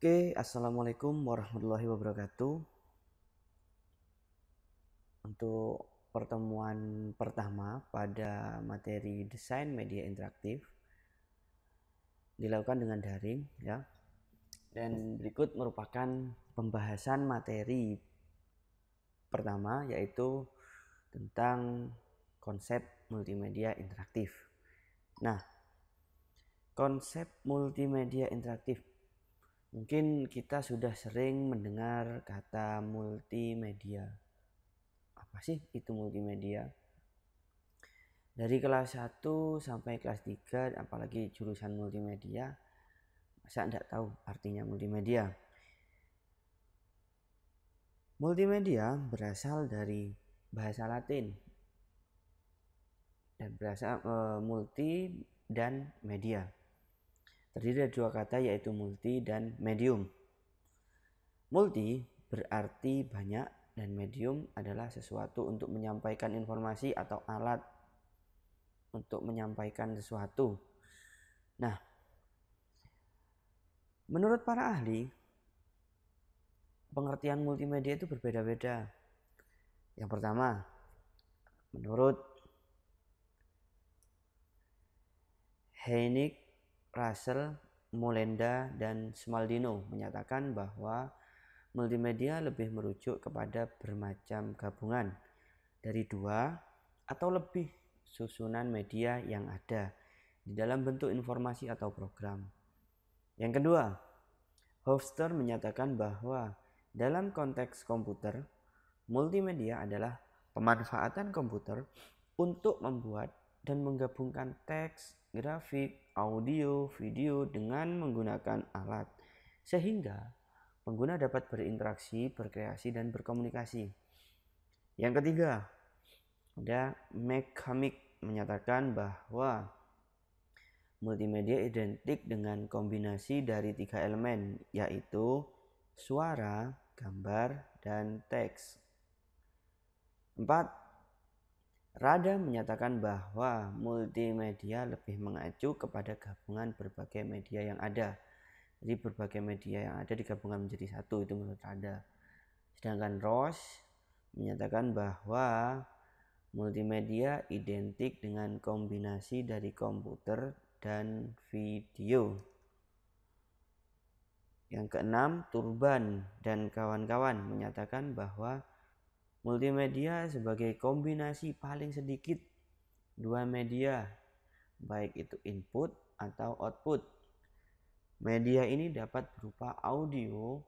Oke, assalamualaikum warahmatullahi wabarakatuh. Untuk pertemuan pertama pada materi desain media interaktif dilakukan dengan daring, ya. Dan berikut merupakan pembahasan materi pertama, yaitu tentang konsep multimedia interaktif. Nah, konsep multimedia interaktif, mungkin kita sudah sering mendengar kata multimedia. Apa sih itu multimedia? Dari kelas 1 sampai kelas 3, apalagi jurusan multimedia, masa enggak tahu artinya multimedia? Multimedia berasal dari bahasa Latin dan berasal multi dan media. Terdiri dari dua kata, yaitu multi dan medium. Multi berarti banyak dan medium adalah sesuatu untuk menyampaikan informasi atau alat untuk menyampaikan sesuatu. Nah, menurut para ahli, pengertian multimedia itu berbeda-beda. Yang pertama, menurut Heineck, Russell, Molenda, dan Smaldino menyatakan bahwa multimedia lebih merujuk kepada bermacam gabungan dari dua atau lebih susunan media yang ada di dalam bentuk informasi atau program. Yang kedua, Hofstede menyatakan bahwa dalam konteks komputer, multimedia adalah pemanfaatan komputer untuk membuat dan menggabungkan teks, grafik, audio, video dengan menggunakan alat, sehingga pengguna dapat berinteraksi, berkreasi, dan berkomunikasi. Yang ketiga, ada McCormick menyatakan bahwa multimedia identik dengan kombinasi dari 3 elemen, yaitu suara, gambar, dan teks. 4. Rada menyatakan bahwa multimedia lebih mengacu kepada gabungan berbagai media yang ada. Jadi berbagai media yang ada digabungkan menjadi satu, itu menurut Rada. Sedangkan Ross menyatakan bahwa multimedia identik dengan kombinasi dari komputer dan video. Yang keenam, Turban dan kawan-kawan menyatakan bahwa multimedia sebagai kombinasi paling sedikit dua media, baik itu input atau output. Media ini dapat berupa audio.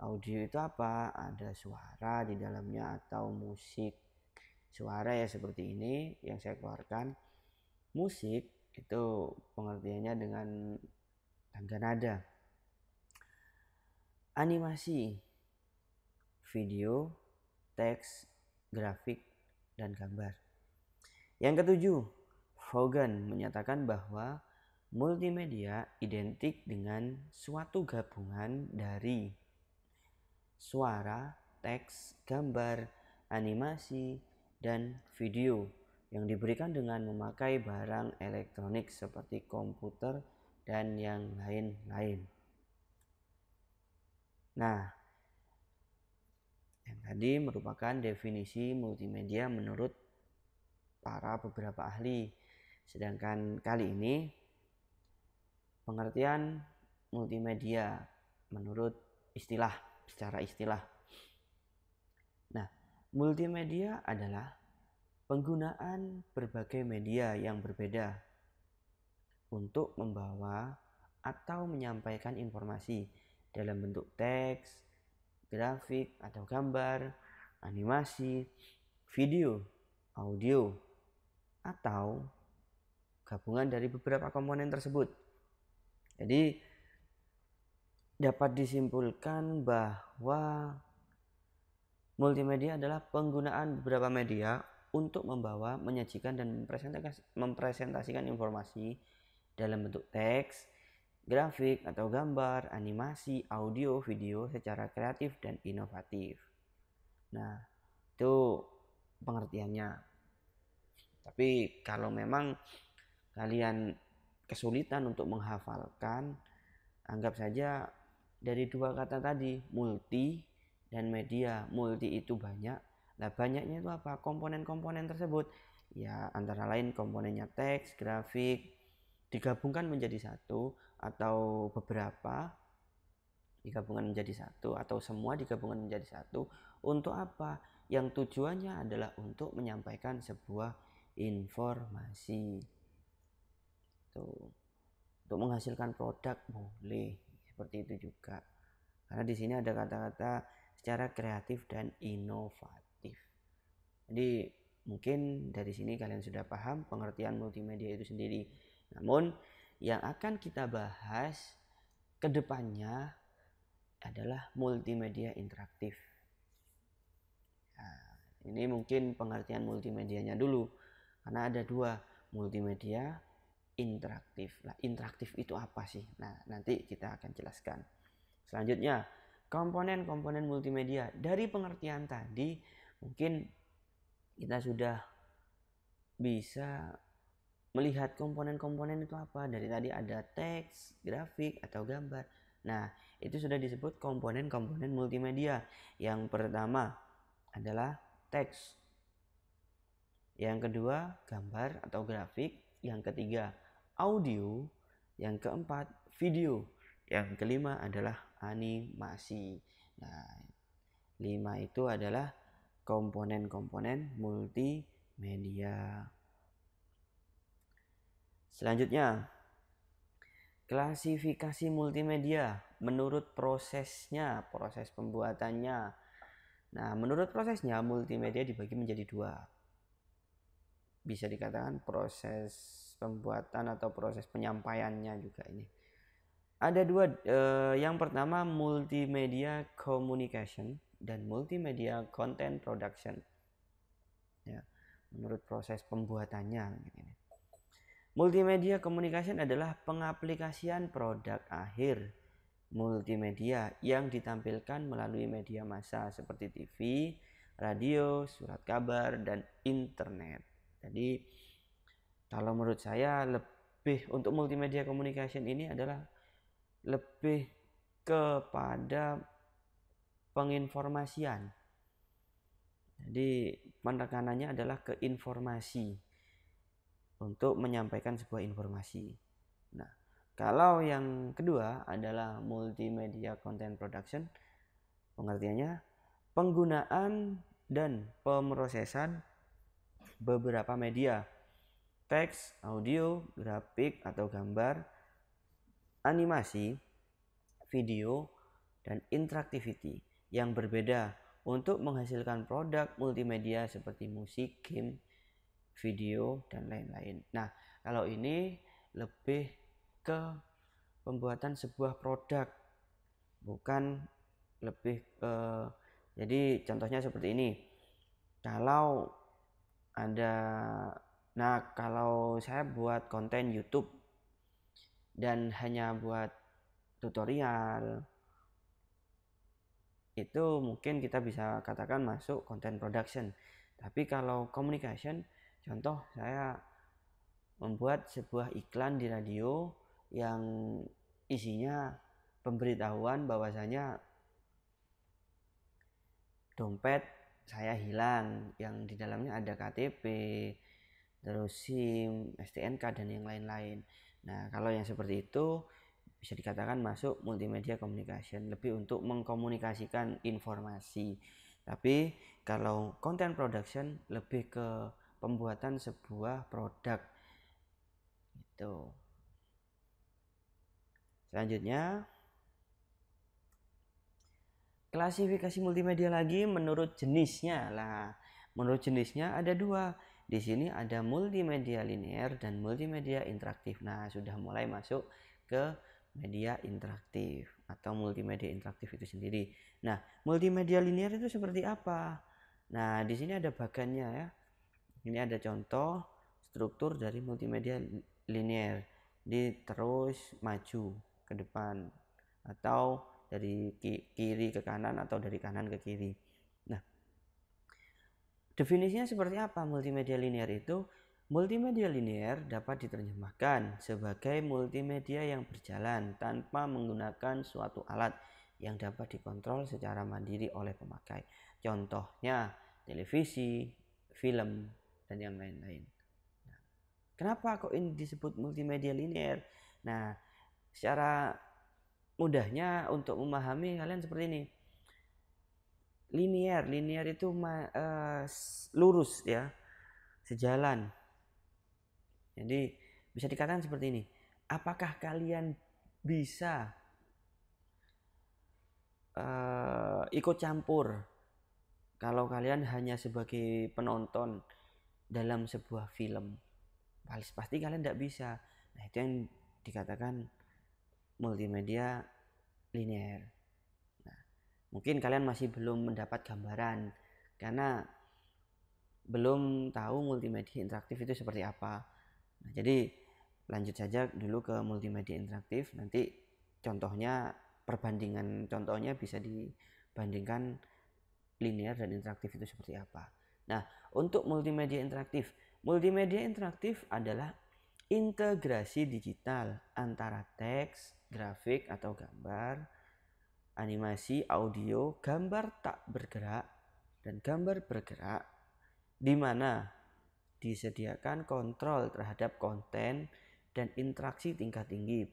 Audio itu apa? Ada suara di dalamnya atau musik. Suara ya seperti ini yang saya keluarkan. Musik itu pengertiannya dengan tangga nada. Animasi, video, teks, grafik, dan gambar. Yang ketujuh, Vaughan menyatakan bahwa multimedia identik dengan suatu gabungan dari suara, teks, gambar, animasi, dan video yang diberikan dengan memakai barang elektronik seperti komputer dan yang lain-lain. Nah, yang tadi merupakan definisi multimedia menurut para beberapa ahli. Sedangkan kali ini pengertian multimedia menurut secara istilah. Nah, multimedia adalah penggunaan berbagai media yang berbeda untuk membawa atau menyampaikan informasi dalam bentuk teks, grafik atau gambar, animasi, video, audio, atau gabungan dari beberapa komponen tersebut. Jadi dapat disimpulkan bahwa multimedia adalah penggunaan beberapa media untuk membawa, menyajikan, dan mempresentasikan informasi dalam bentuk teks, grafik atau gambar, animasi, audio, video secara kreatif dan inovatif. Nah, itu pengertiannya. Tapi kalau memang kalian kesulitan untuk menghafalkan, anggap saja dari dua kata tadi, multi dan media. Multi itu banyak. Nah, banyaknya itu apa? Komponen-komponen tersebut. Ya, antara lain komponennya teks, grafik, digabungkan menjadi satu atau beberapa digabungkan menjadi satu atau semua digabungkan menjadi satu. Untuk apa? Yang tujuannya adalah untuk menyampaikan sebuah informasi. Tuh. Untuk menghasilkan produk boleh seperti itu juga. Karena di sini ada kata-kata secara kreatif dan inovatif. Jadi mungkin dari sini kalian sudah paham pengertian multimedia itu sendiri. Namun yang akan kita bahas ke depannya adalah multimedia interaktif. Nah, ini mungkin pengertian multimedianya dulu. Karena ada dua, multimedia interaktif. Nah, interaktif itu apa sih? Nah, nanti kita akan jelaskan. Selanjutnya, komponen-komponen multimedia. Dari pengertian tadi, mungkin kita sudah bisa melihat komponen-komponen itu apa. Dari tadi ada teks, grafik, atau gambar. Nah, itu sudah disebut komponen-komponen multimedia. Yang pertama adalah teks. Yang kedua, gambar atau grafik. Yang ketiga, audio. Yang keempat, video. Yang kelima adalah animasi. Nah, 5 itu adalah komponen-komponen multimedia. Selanjutnya, klasifikasi multimedia menurut prosesnya, proses pembuatannya. Nah, menurut prosesnya multimedia dibagi menjadi dua. Bisa dikatakan proses pembuatan atau proses penyampaiannya juga ini. Ada dua, yang pertama multimedia communication dan multimedia content production. Ya, menurut proses pembuatannya. Multimedia communication adalah pengaplikasian produk akhir multimedia yang ditampilkan melalui media massa seperti TV, radio, surat kabar, dan internet. Jadi kalau menurut saya lebih untuk multimedia communication ini adalah lebih kepada penginformasian. Jadi penekanannya adalah ke informasi untuk menyampaikan sebuah informasi. Nah, kalau yang kedua adalah multimedia content production, pengertiannya penggunaan dan pemrosesan beberapa media, teks, audio, grafik atau gambar, animasi, video, dan interactivity yang berbeda untuk menghasilkan produk multimedia seperti musik, game, video, dan lain-lain. Nah, kalau ini lebih ke pembuatan sebuah produk, bukan lebih ke, jadi contohnya seperti ini. Kalau ada, nah kalau saya buat konten YouTube dan hanya buat tutorial, itu mungkin kita bisa katakan masuk content production. Tapi kalau communication, contoh saya membuat sebuah iklan di radio yang isinya pemberitahuan bahwasanya dompet saya hilang, yang di dalamnya ada KTP, terus SIM, STNK, dan yang lain-lain. Nah, kalau yang seperti itu bisa dikatakan masuk multimedia communication, lebih untuk mengkomunikasikan informasi. Tapi kalau content production lebih ke pembuatan sebuah produk gitu. Selanjutnya, klasifikasi multimedia lagi menurut jenisnya. Lah, menurut jenisnya ada dua. Di sini ada multimedia linear dan multimedia interaktif. Nah, sudah mulai masuk ke media interaktif atau multimedia interaktif itu sendiri. Nah, multimedia linear itu seperti apa? Nah, di sini ada bagannya ya. Ini ada contoh struktur dari multimedia linear. Di terus maju ke depan atau dari kiri ke kanan atau dari kanan ke kiri. Nah, definisinya seperti apa multimedia linear itu? Multimedia linear dapat diterjemahkan sebagai multimedia yang berjalan tanpa menggunakan suatu alat yang dapat dikontrol secara mandiri oleh pemakai. Contohnya televisi, film, dan yang lain-lain. Nah, kenapa kok ini disebut multimedia linear? Nah, secara mudahnya untuk memahami kalian seperti ini. Linear itu lurus ya, sejalan. Jadi bisa dikatakan seperti ini. Apakah kalian bisa ikut campur kalau kalian hanya sebagai penonton dalam sebuah film? Pasti kalian tidak bisa. Nah, itu yang dikatakan multimedia linear. Nah, mungkin kalian masih belum mendapat gambaran karena belum tahu multimedia interaktif itu seperti apa. Nah, jadi lanjut saja dulu ke multimedia interaktif. Nanti contohnya, perbandingan contohnya bisa dibandingkan linear dan interaktif itu seperti apa. Nah, untuk multimedia interaktif adalah integrasi digital antara teks, grafik atau gambar, animasi, audio, gambar tak bergerak, dan gambar bergerak, di mana disediakan kontrol terhadap konten dan interaksi tingkat tinggi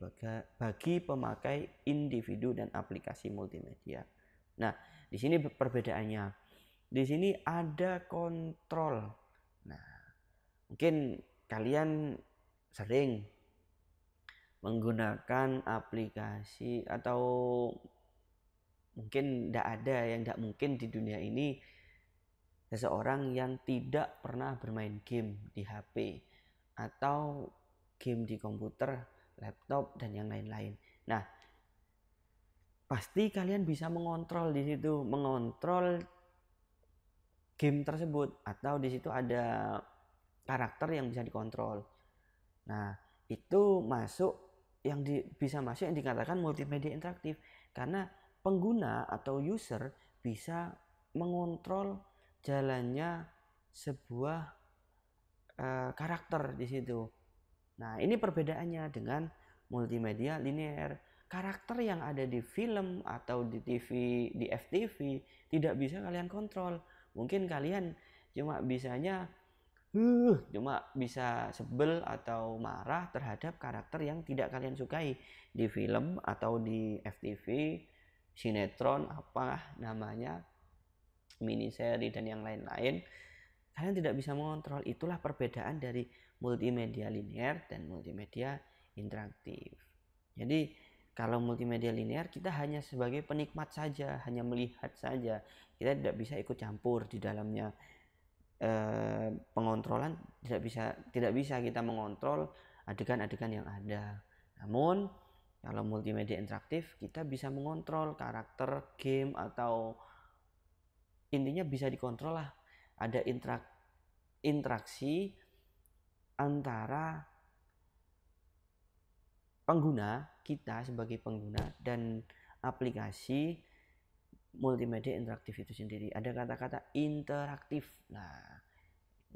bagi pemakai individu dan aplikasi multimedia. Nah, di sini perbedaannya. Di sini ada kontrol. Nah, mungkin kalian sering menggunakan aplikasi atau mungkin tidak ada yang tidak mungkin di dunia ini seseorang yang tidak pernah bermain game di HP atau game di komputer, laptop, dan yang lain-lain. Nah, pasti kalian bisa mengontrol di situ, mengontrol game tersebut, atau di situ ada karakter yang bisa dikontrol. Nah, itu bisa masuk yang dikatakan multimedia interaktif karena pengguna atau user bisa mengontrol jalannya sebuah karakter di situ. Nah, ini perbedaannya dengan multimedia linear. Karakter yang ada di film atau di TV, di FTV tidak bisa kalian kontrol. Mungkin kalian cuma bisa sebel atau marah terhadap karakter yang tidak kalian sukai di film atau di FTV, sinetron apa namanya, miniseri dan yang lain-lain. Kalian tidak bisa mengontrol. Itulah perbedaan dari multimedia linear dan multimedia interaktif. Jadi kalau multimedia linear kita hanya sebagai penikmat saja, hanya melihat saja. Kita tidak bisa ikut campur di dalamnya. Pengontrolan tidak bisa kita mengontrol adegan-adegan yang ada. Namun kalau multimedia interaktif kita bisa mengontrol karakter game, atau intinya bisa dikontrol lah. Ada interaksi antara pengguna, kita sebagai pengguna, dan aplikasi multimedia interaktif itu sendiri. Ada kata-kata interaktif. Nah,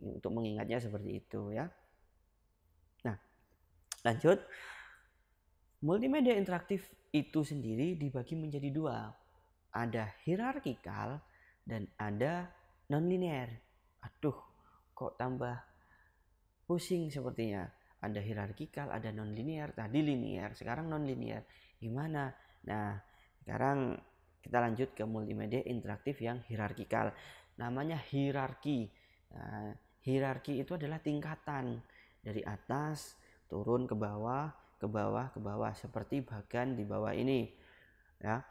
untuk mengingatnya seperti itu ya. Nah, lanjut. Multimedia interaktif itu sendiri dibagi menjadi dua. Ada hierarkikal dan ada non-linear. Aduh, kok tambah pusing sepertinya. Ada hierarkikal, ada non-linear, tadi linear, sekarang non-linear. Gimana? Nah, sekarang kita lanjut ke multimedia interaktif yang hierarkikal. Namanya hierarki. Nah, hierarki itu adalah tingkatan dari atas turun ke bawah, ke bawah, ke bawah, seperti bagan di bawah ini. Ya.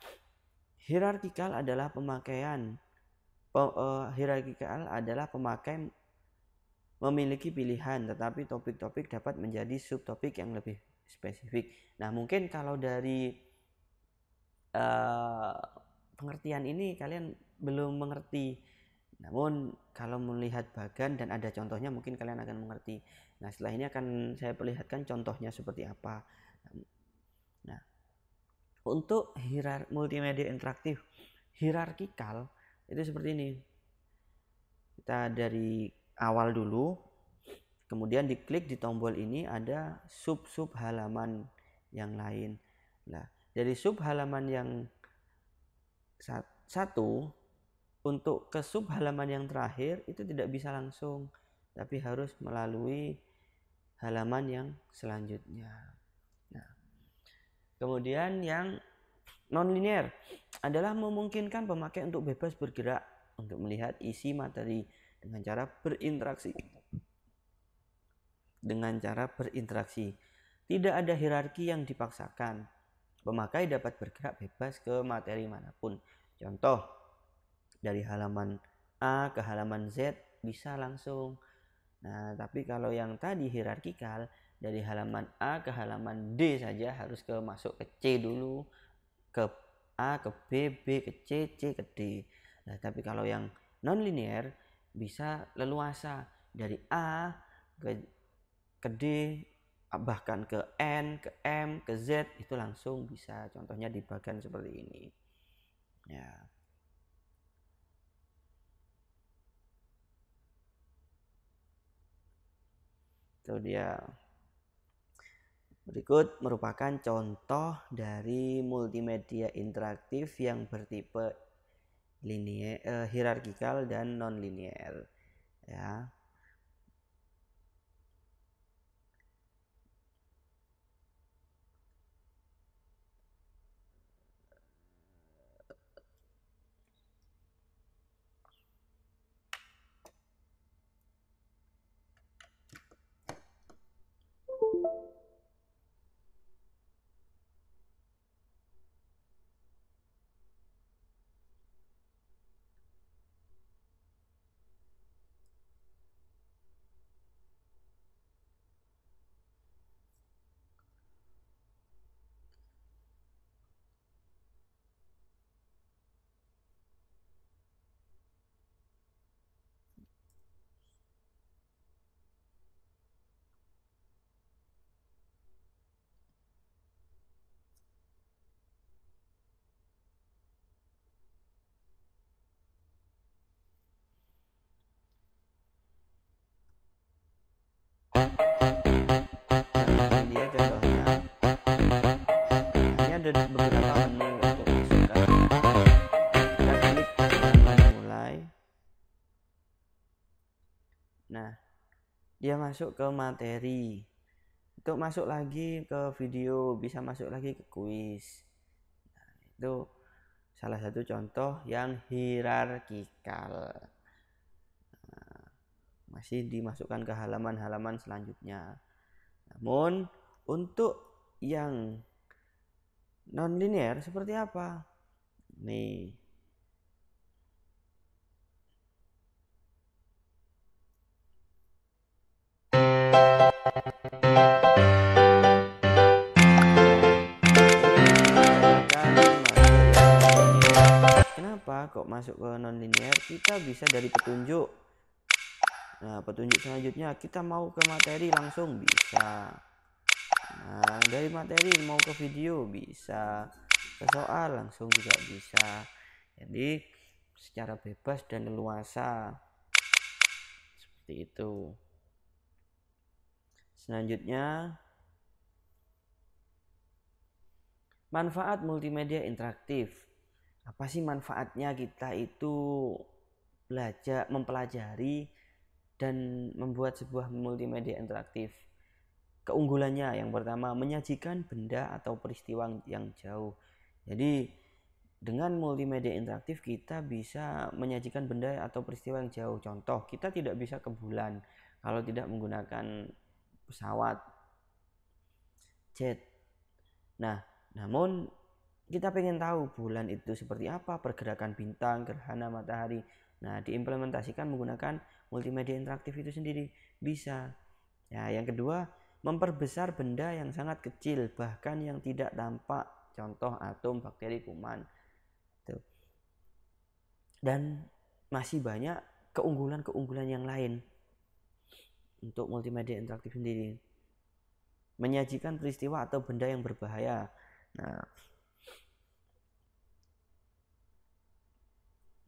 Hierarkikal adalah pemakai memiliki pilihan, tetapi topik-topik dapat menjadi subtopik yang lebih spesifik. Nah, mungkin kalau dari pengertian ini kalian belum mengerti. Namun kalau melihat bagan dan ada contohnya mungkin kalian akan mengerti. Nah, setelah ini akan saya perlihatkan contohnya seperti apa. Nah, untuk multimedia interaktif hierarkikal itu seperti ini. Kita dari awal dulu, Kemudian diklik di tombol ini ada sub halaman yang lain. Nah, dari sub halaman yang satu untuk ke sub halaman yang terakhir itu tidak bisa langsung, tapi harus melalui halaman yang selanjutnya. Nah, kemudian yang non-linear adalah memungkinkan pemakai untuk bebas bergerak untuk melihat isi materi dengan cara berinteraksi. Tidak ada hierarki yang dipaksakan. Pemakai dapat bergerak bebas ke materi manapun. Contoh, dari halaman A ke halaman Z bisa langsung. Nah, tapi kalau yang tadi hierarkikal, dari halaman A ke halaman D saja harus masuk ke C dulu, ke A ke B, B ke C, C ke D. Nah, tapi kalau yang non-linear bisa leluasa dari A ke D, bahkan ke N, ke M, ke Z itu langsung bisa. Contohnya di bagian seperti ini. Ya. Itu dia. Berikut merupakan contoh dari multimedia interaktif yang bertipe linear, hierarkikal dan non-linear. Ya. Ini dia contohnya. Ini ada beberapa menu untuk masukkan. Kita klik dengan mulai. Nah, dia masuk ke materi. Untuk masuk lagi ke video, bisa masuk lagi ke kuis. Nah, itu salah satu contoh yang hierarkikal. Nah, masih dimasukkan ke halaman-halaman selanjutnya. Namun untuk yang non-linear seperti apa? Nih. Kenapa kok masuk ke non-linear? Kita bisa dari petunjuk. Nah, petunjuk selanjutnya kita mau ke materi langsung bisa. Nah, dari materi mau ke video bisa, ke soal langsung juga bisa. Jadi secara bebas dan leluasa seperti itu. Selanjutnya, manfaat multimedia interaktif. Apa sih manfaatnya kita itu belajar, mempelajari dan membuat sebuah multimedia interaktif? Keunggulannya yang pertama, menyajikan benda atau peristiwa yang jauh. Jadi dengan multimedia interaktif kita bisa menyajikan benda atau peristiwa yang jauh. Contoh, kita tidak bisa ke bulan kalau tidak menggunakan pesawat jet. Nah, namun kita pengen tahu bulan itu seperti apa, pergerakan bintang, gerhana matahari. Nah, diimplementasikan menggunakan multimedia interaktif itu sendiri bisa. Ya, yang kedua, memperbesar benda yang sangat kecil bahkan yang tidak tampak. Contoh atom, bakteri, kuman. Tuh. Dan masih banyak keunggulan-keunggulan yang lain untuk multimedia interaktif sendiri. Menyajikan peristiwa atau benda yang berbahaya. Nah,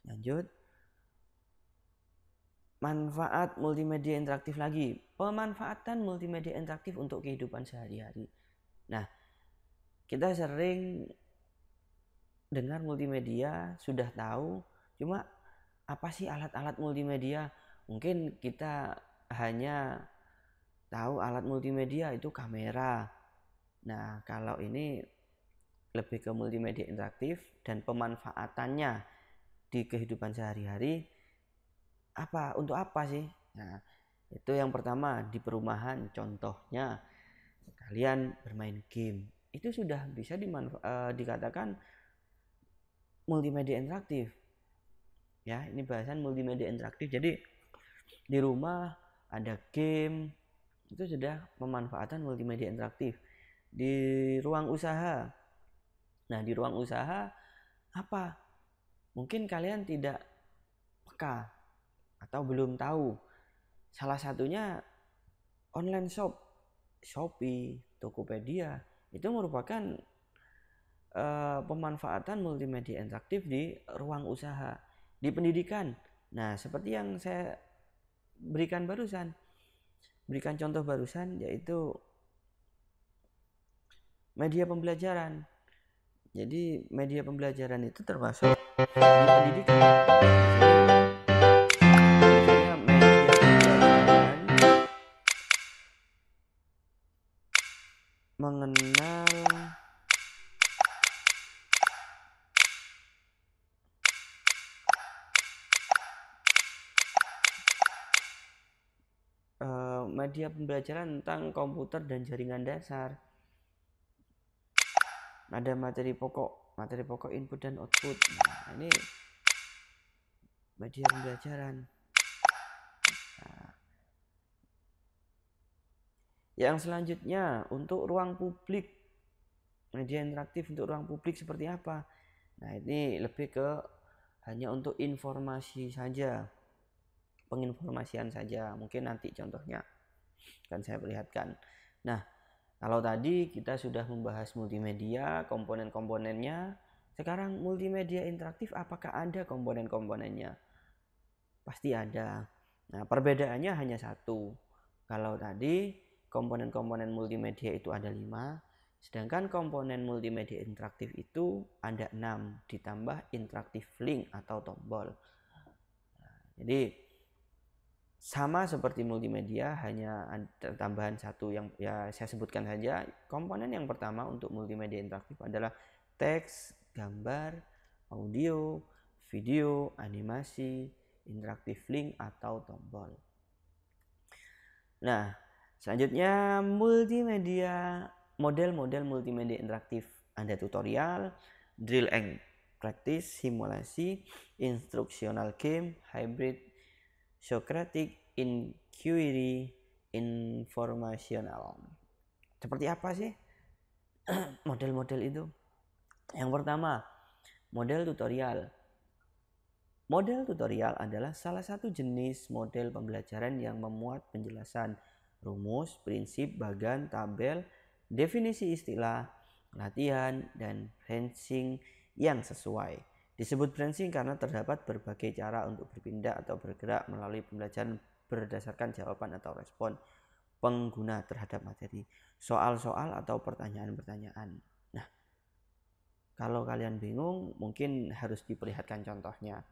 lanjut. manfaat multimedia interaktif lagi, pemanfaatan multimedia interaktif untuk kehidupan sehari-hari. Nah, kita sering dengar multimedia, sudah tahu, cuma apa sih alat-alat multimedia? Mungkin kita hanya tahu alat multimedia itu kamera. Nah, kalau ini lebih ke multimedia interaktif dan pemanfaatannya di kehidupan sehari-hari, untuk apa sih? Nah, itu yang pertama di perumahan, contohnya kalian bermain game, itu sudah bisa dikatakan multimedia interaktif. Ya, ini bahasan multimedia interaktif. Jadi di rumah ada game, itu sudah pemanfaatan multimedia interaktif. Di ruang usaha. Nah, di ruang usaha apa? Mungkin kalian tidak peka atau belum tahu. Salah satunya online shop, Shopee, Tokopedia, itu merupakan pemanfaatan multimedia interaktif di ruang usaha. Di pendidikan, nah seperti yang saya berikan contoh barusan, yaitu media pembelajaran. Jadi media pembelajaran itu termasuk di pendidikan. Misalnya media pembelajaran mengenal media pembelajaran tentang komputer dan jaringan dasar. Ada materi pokok input dan output. Nah, ini media pembelajaran. Nah, yang selanjutnya untuk ruang publik, media interaktif untuk ruang publik seperti apa? Nah, ini lebih ke hanya untuk informasi saja, penginformasian saja. Mungkin nanti contohnya akan saya perlihatkan. Nah, kalau tadi kita sudah membahas multimedia, komponen-komponennya. Sekarang multimedia interaktif, apakah ada komponen-komponennya? Pasti ada. Nah, perbedaannya hanya satu. Kalau tadi komponen-komponen multimedia itu ada 5, sedangkan komponen multimedia interaktif itu ada 6, ditambah interaktif link atau tombol. Nah, jadi sama seperti multimedia, hanya ada tambahan satu yang ya saya sebutkan saja. Komponen yang pertama untuk multimedia interaktif adalah teks, gambar, audio, video, animasi, interaktif link atau tombol. Nah, selanjutnya multimedia, model-model multimedia interaktif. Ada tutorial, drill and practice, simulasi, instructional game, hybrid, Socratic, inquiry, informational. Seperti apa sih model-model itu? Yang pertama, model tutorial. Model tutorial adalah salah satu jenis model pembelajaran yang memuat penjelasan rumus, prinsip, bagan, tabel, definisi istilah, latihan, dan branching yang sesuai. Disebut branching karena terdapat berbagai cara untuk berpindah atau bergerak melalui pembelajaran berdasarkan jawaban atau respon pengguna terhadap materi, soal-soal atau pertanyaan-pertanyaan. Nah, kalau kalian bingung, mungkin harus diperlihatkan contohnya.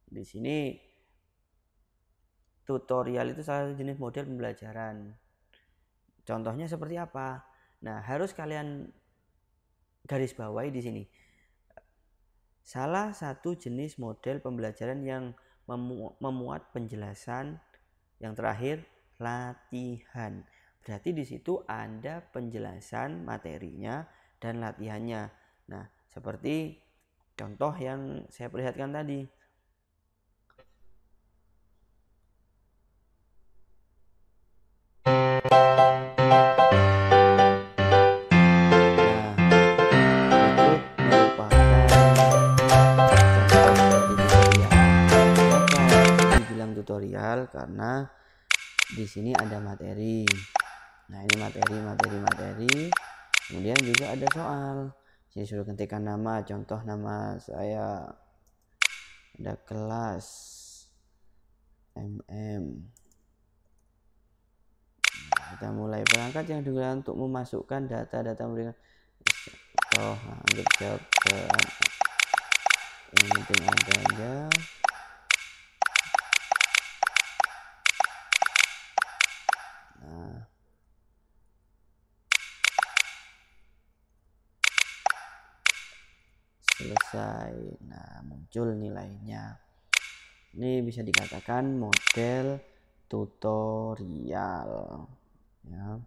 Di sini tutorial itu salah satu jenis model pembelajaran. Contohnya seperti apa? Nah, harus kalian garis bawahi di sini. Salah satu jenis model pembelajaran yang memuat penjelasan, yang terakhir latihan. Berarti di situ ada penjelasan materinya dan latihannya. Nah, seperti contoh yang saya perlihatkan tadi. Tutorial karena di sini ada materi. Nah, ini materi. Kemudian juga ada soal. Sini suruh ketikkan nama, contoh nama saya ada kelas Kita mulai. Perangkat yang digunakan untuk memasukkan data-data memberikan anggap jawab yang penting ada aja. Selesai. Nah, muncul nilainya. Ini bisa dikatakan model tutorial ya.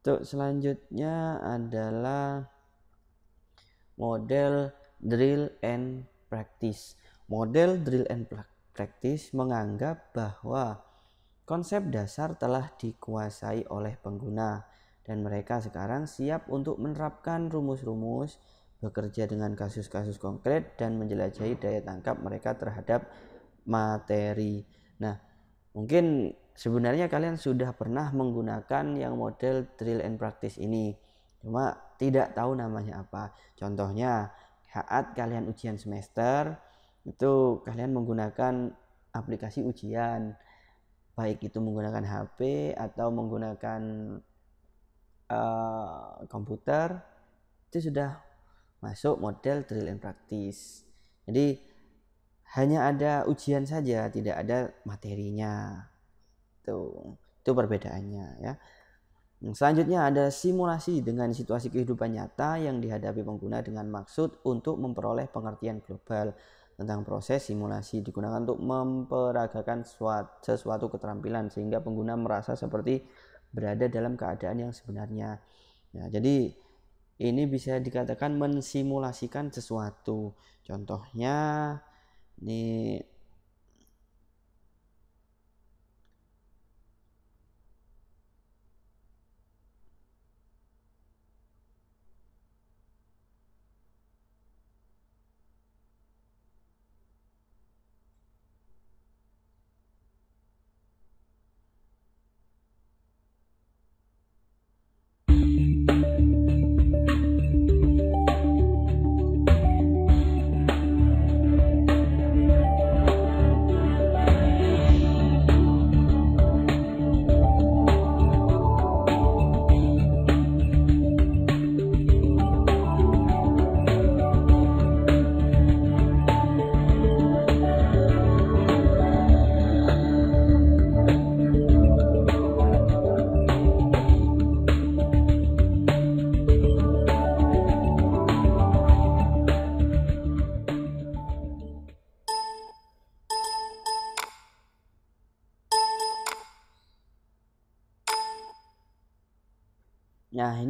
Untuk selanjutnya adalah model drill and practice. Model drill and practice menganggap bahwa konsep dasar telah dikuasai oleh pengguna dan mereka sekarang siap untuk menerapkan rumus-rumus, bekerja dengan kasus-kasus konkret, dan menjelajahi daya tangkap mereka terhadap materi. Nah, mungkin sebenarnya kalian sudah pernah menggunakan yang model drill and practice ini, cuma tidak tahu namanya apa. Contohnya, saat kalian ujian semester, itu kalian menggunakan aplikasi ujian, baik itu menggunakan HP atau menggunakan komputer, itu sudah masuk model drill and practice. Jadi hanya ada ujian saja, tidak ada materinya. Itu perbedaannya ya. Selanjutnya ada simulasi dengan situasi kehidupan nyata yang dihadapi pengguna dengan maksud untuk memperoleh pengertian global tentang proses. Simulasi digunakan untuk memperagakan sesuatu keterampilan sehingga pengguna merasa seperti berada dalam keadaan yang sebenarnya. Ya, jadi ini bisa dikatakan mensimulasikan sesuatu. Contohnya ini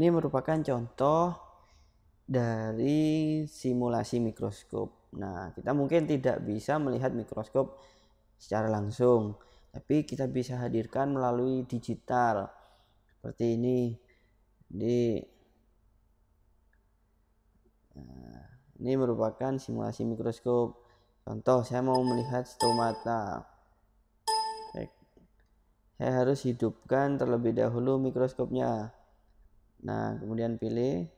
ini merupakan contoh dari simulasi mikroskop. Nah, kita mungkin tidak bisa melihat mikroskop secara langsung, tapi kita bisa hadirkan melalui digital seperti ini. Ini merupakan simulasi mikroskop. Contoh, saya mau melihat stomata. Saya harus hidupkan terlebih dahulu mikroskopnya. Nah, kemudian pilih.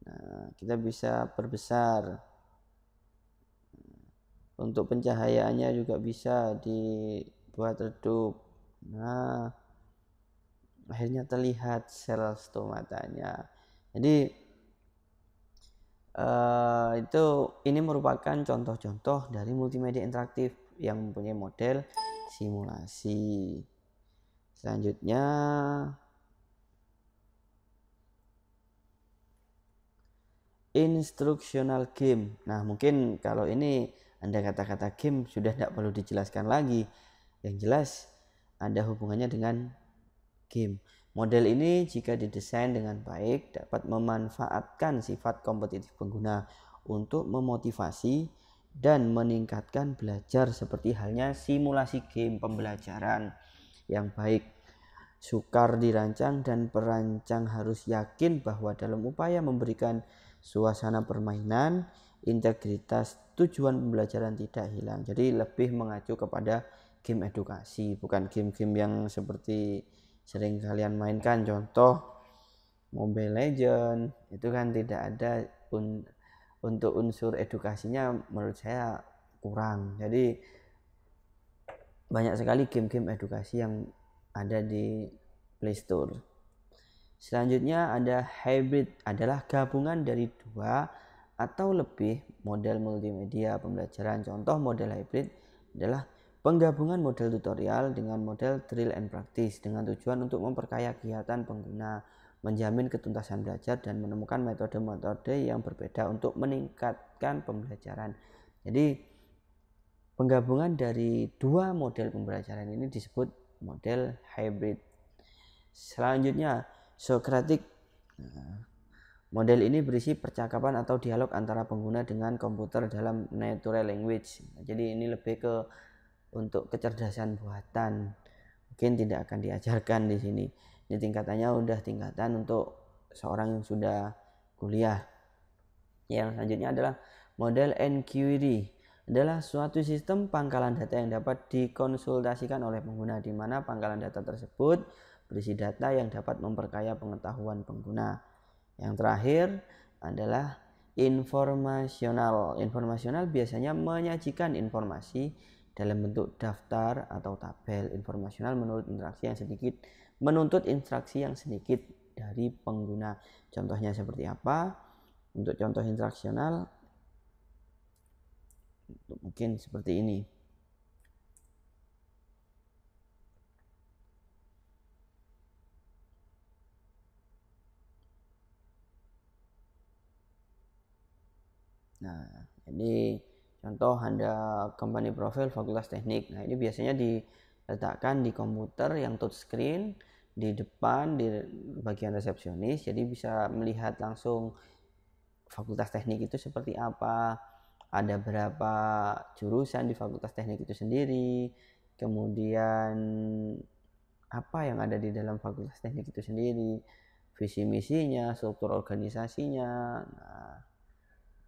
Nah, kita bisa perbesar. Untuk pencahayaannya juga bisa dibuat redup. Nah, akhirnya terlihat sel stomatanya. Jadi ini merupakan contoh-contoh dari multimedia interaktif yang mempunyai model simulasi. Selanjutnya instructional game. Nah, mungkin kalau ini Anda kata-kata game sudah tidak perlu dijelaskan lagi. Yang jelas ada hubungannya dengan game. Model ini jika didesain dengan baik dapat memanfaatkan sifat kompetitif pengguna untuk memotivasi dan meningkatkan belajar seperti halnya simulasi game pembelajaran yang baik. Sukar dirancang dan perancang harus yakin bahwa dalam upaya memberikan suasana permainan, integritas tujuan pembelajaran tidak hilang. Jadi lebih mengacu kepada game edukasi, bukan game-game yang seperti sering kalian mainkan. Contoh Mobile Legends itu kan tidak ada untuk unsur edukasinya, menurut saya kurang. Jadi banyak sekali game-game edukasi yang ada di Play Store. Selanjutnya ada hybrid, adalah gabungan dari dua atau lebih model multimedia pembelajaran. Contoh model hybrid adalah penggabungan model tutorial dengan model drill and practice dengan tujuan untuk memperkaya kegiatan pengguna, menjamin ketuntasan belajar, dan menemukan metode-metode yang berbeda untuk meningkatkan pembelajaran. Jadi penggabungan dari dua model pembelajaran ini disebut model hybrid. Selanjutnya, Socratic. Model ini berisi percakapan atau dialog antara pengguna dengan komputer dalam natural language. Jadi ini lebih ke untuk kecerdasan buatan. Mungkin tidak akan diajarkan di sini. Ini tingkatannya udah tingkatan untuk seorang yang sudah kuliah. Yang selanjutnya adalah model NQD, adalah suatu sistem pangkalan data yang dapat dikonsultasikan oleh pengguna, di mana pangkalan data tersebut berisi data yang dapat memperkaya pengetahuan pengguna. Yang terakhir adalah informasional. Informasional biasanya menyajikan informasi dalam bentuk daftar atau tabel. Informasional menuntut interaksi yang sedikit dari pengguna. Contohnya seperti apa? Untuk contoh interaksional mungkin seperti ini. Nah, ini contoh ada company profile Fakultas Teknik. Nah, ini biasanya diletakkan di komputer yang touchscreen di depan di bagian resepsionis, jadi bisa melihat langsung Fakultas Teknik itu seperti apa, ada berapa jurusan di Fakultas Teknik itu sendiri, kemudian apa yang ada di dalam Fakultas Teknik itu sendiri, visi misinya, struktur organisasinya. Nah,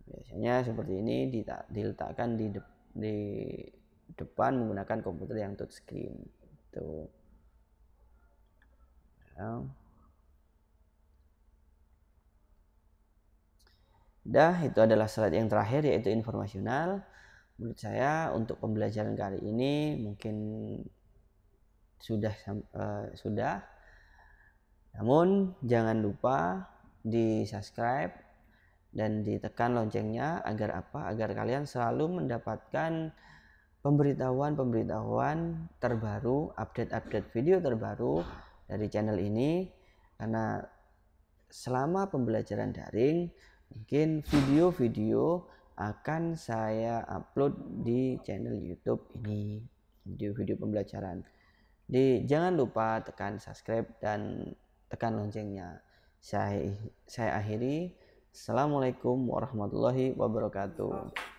biasanya seperti ini diletakkan di depan menggunakan komputer yang touchscreen. Itu. Itu adalah slide yang terakhir, yaitu informasional. Menurut saya untuk pembelajaran kali ini mungkin sudah. Namun jangan lupa di subscribe dan ditekan loncengnya agar apa? Agar kalian selalu mendapatkan pemberitahuan terbaru, update video terbaru dari channel ini. Karena selama pembelajaran daring, mungkin video-video akan saya upload di channel YouTube ini, video-video pembelajaran. Jangan lupa tekan subscribe dan tekan loncengnya. Saya akhiri. Assalamualaikum warahmatullahi wabarakatuh.